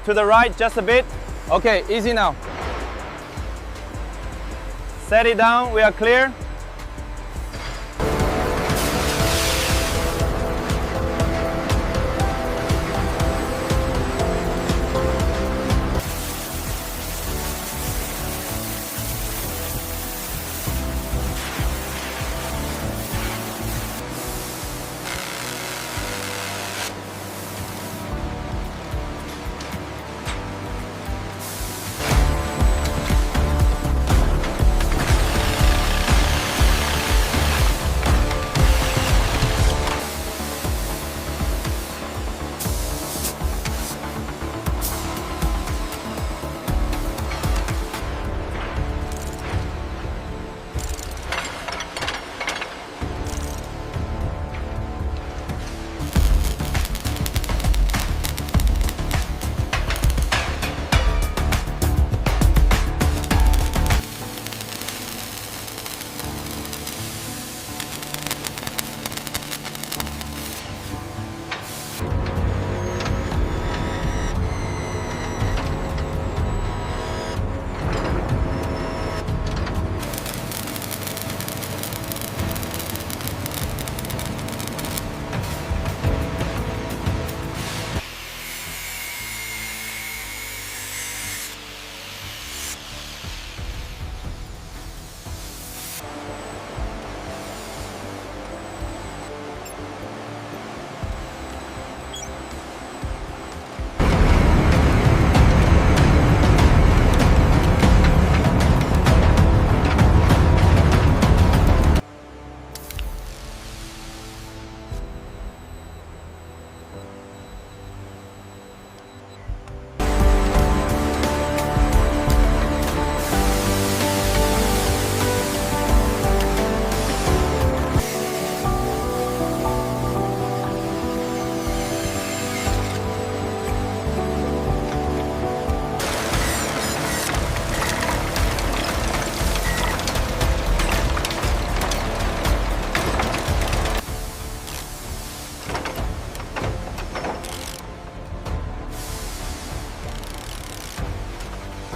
to the right just a bit. Okay, easy now. Set it down, we are clear.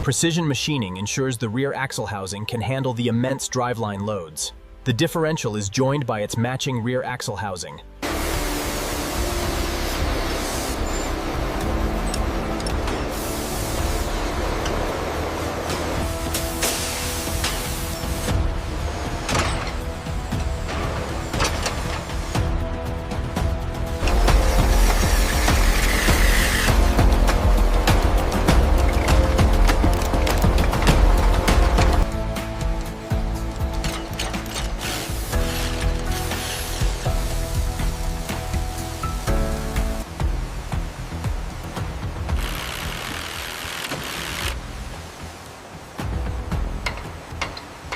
Precision machining ensures the rear axle housing can handle the immense driveline loads. The differential is joined by its matching rear axle housing.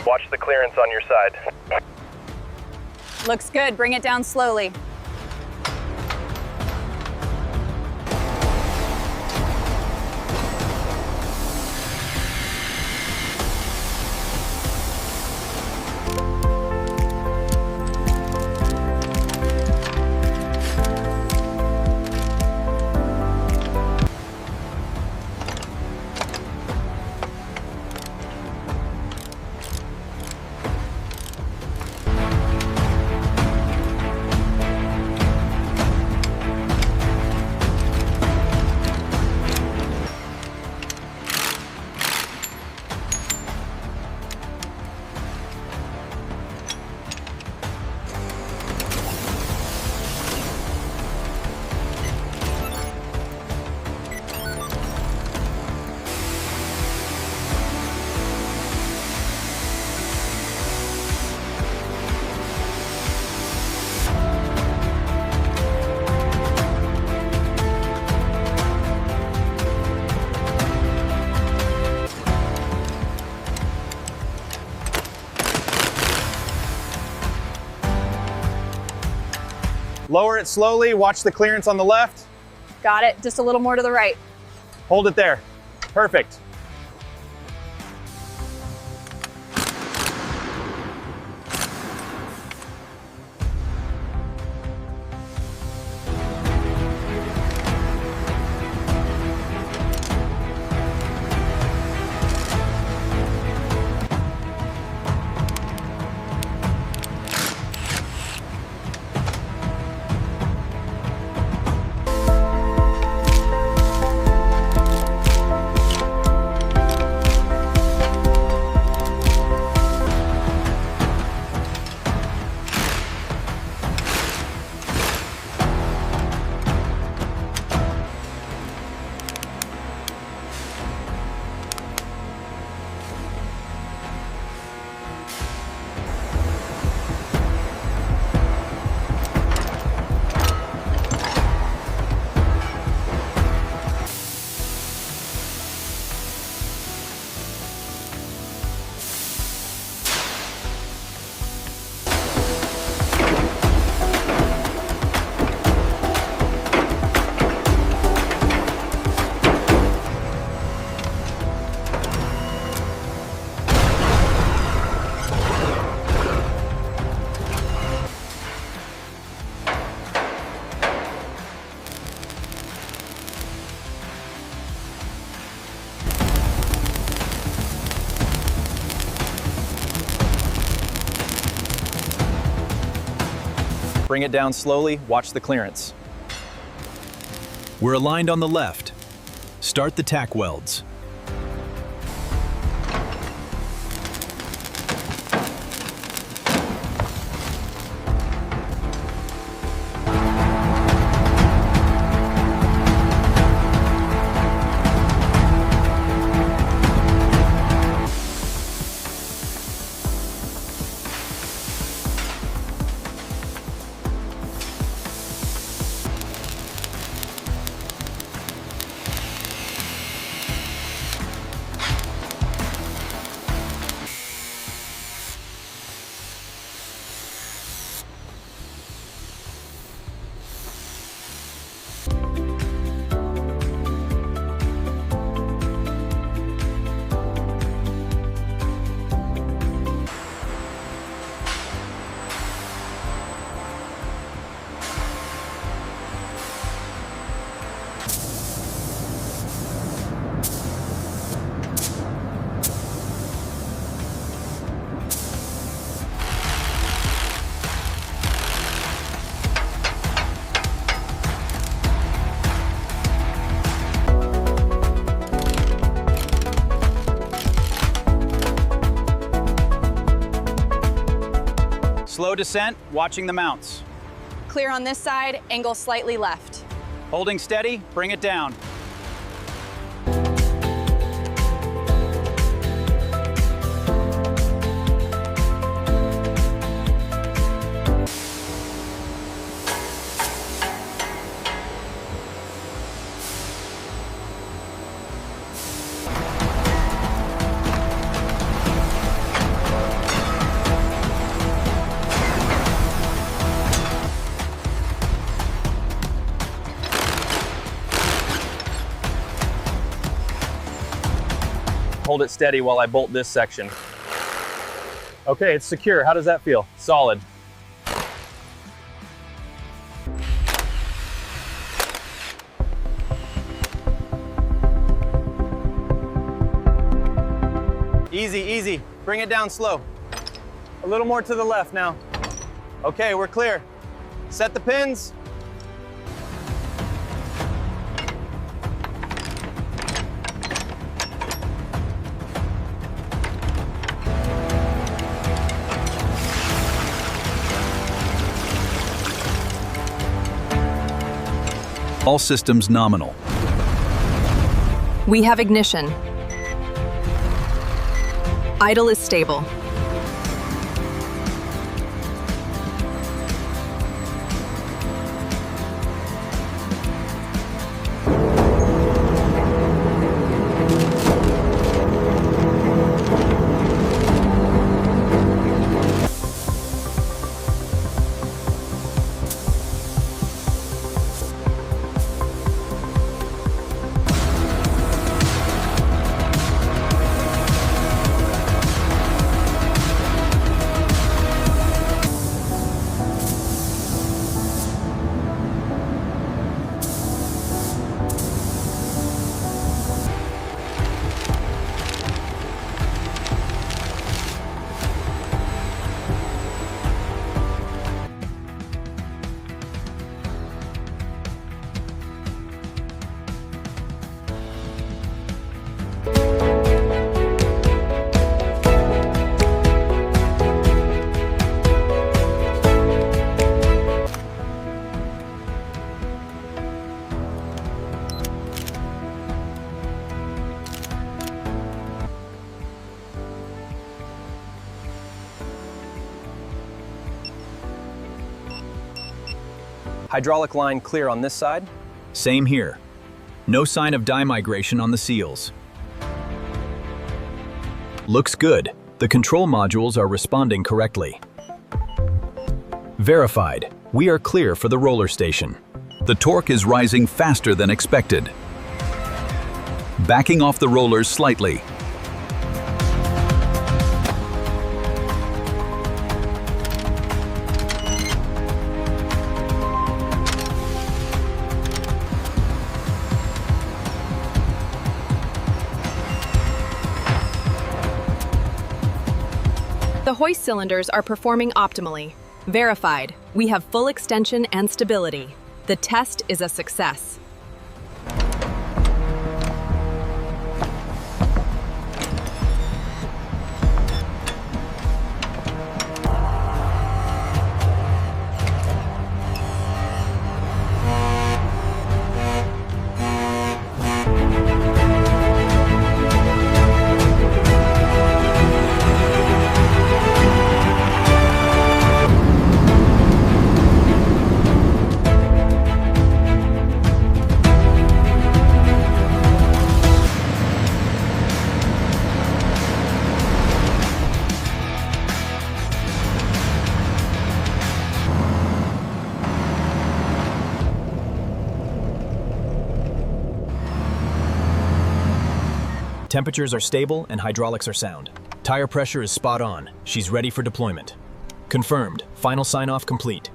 Watch the clearance on your side. Looks good, bring it down slowly. Lower it slowly, watch the clearance on the left. Got it, just a little more to the right. Hold it there. Perfect. Bring it down slowly, watch the clearance. We're aligned on the left. Start the tack welds. Slow descent, watching the mounts. Clear on this side, angle slightly left. Holding steady, bring it down. Hold it steady while I bolt this section. Okay, it's secure. How does that feel? Solid. Easy, easy. Bring it down slow. A little more to the left now. Okay, we're clear. Set the pins. All systems nominal. We have ignition. Idle is stable. Hydraulic line clear on this side. Same here. No sign of dye migration on the seals. Looks good. The control modules are responding correctly. Verified. We are clear for the roller station. The torque is rising faster than expected. Backing off the rollers slightly. The hoist cylinders are performing optimally. Verified. We have full extension and stability. The test is a success. Temperatures are stable and hydraulics are sound. Tire pressure is spot on. She's ready for deployment. Confirmed. Final sign-off complete.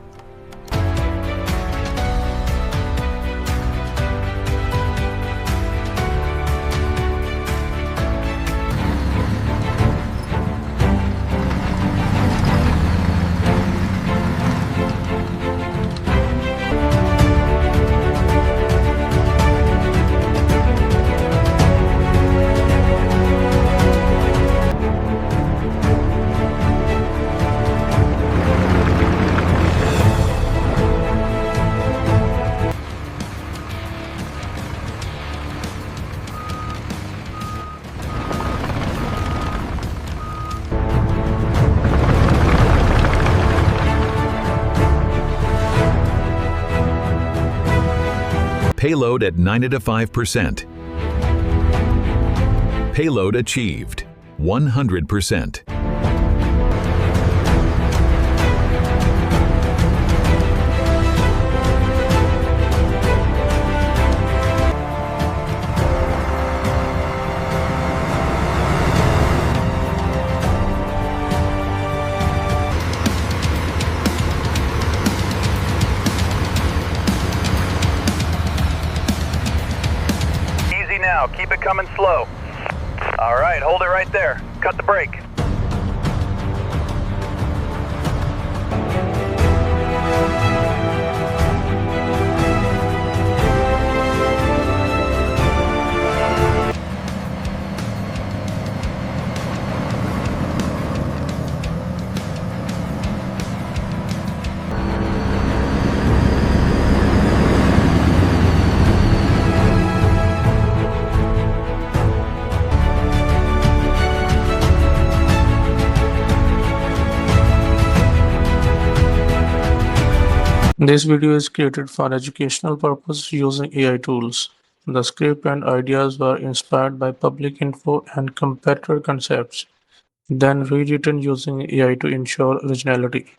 Payload at 95%. Payload achieved, 100%. Now, keep it coming slow. All right, hold it right there. Cut the brake. This video is created for educational purpose using AI tools. The script and ideas were inspired by public info and competitor concepts, then rewritten using AI to ensure originality.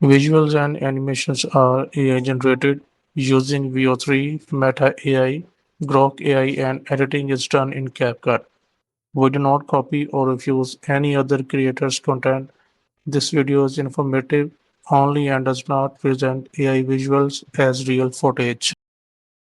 Visuals and animations are AI generated using VO3, Meta AI, Grok AI, and editing is done in CapCut. We do not copy or refuse any other creator's content. This video is informative only and does not present AI visuals as real footage.